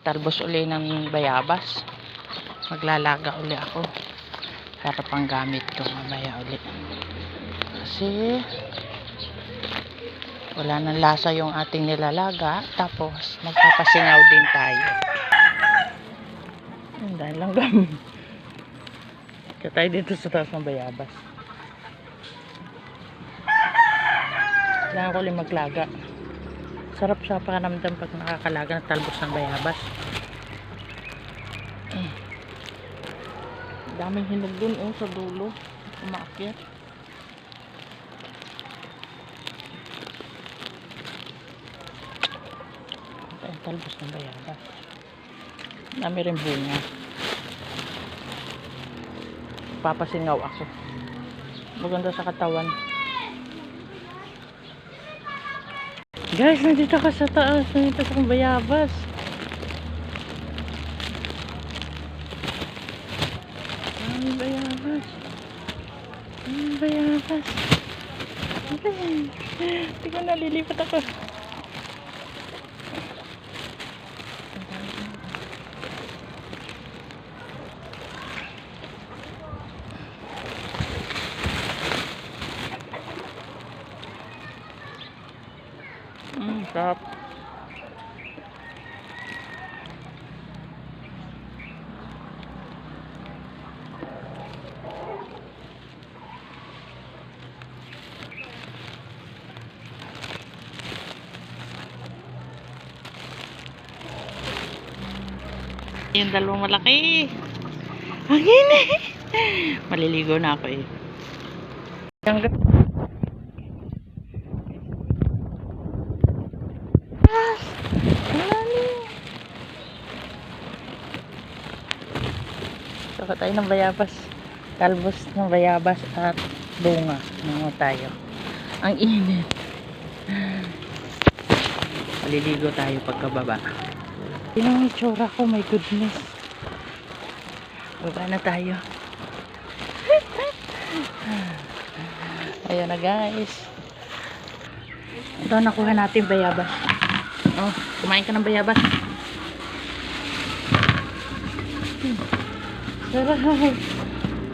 Talbos uli ng bayabas. Maglalaga uli ako para pang gamit ko mamaya uli, kasi wala nang lasa yung ating nilalaga. Tapos magpapasingaw din tayo. Dahil lang kaya tayo dito sa taas ng bayabas. Kailangan ko ulit maglaga. Sarap sa pakiramdam pag nakakalaga ng talbos ng bayabas. Daming hinog dun sa dulo. Umakyat. Ito yung talbos ng bayabas. Dami rin bunga. Papasingaw ako. Maganda sa katawan. Guys, nandito ka sa taas. Nandito sa bayabas. Ang bayabas. Ang bayabas. Hindi ko nalilipat ako. Sarap. Yung dalawang malaki. Ang init. Maliligo na ako eh. Saka tayo ng bayabas. Talbos ng bayabas at bunga. Ano tayo. Ang init. Maliligo tayo pagkababa. Yun ang itsura ko, my goodness. Baba na tayo. Ayan na guys. Ito nakuha natin bayabas. Oh, kumain ka ng bayabas. Sarap.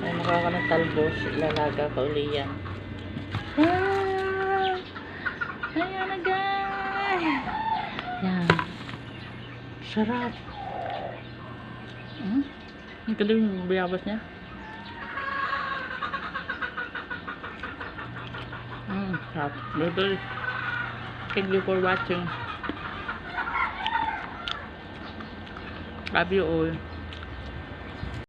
Ay, nakuha ka ng talbos. Ilalaga ka uli yan. Ayan na guys. Yan. Sarap. Ang galing yung bayabas niya. Sarap. Bye-bye. Thank you for watching. Love you all.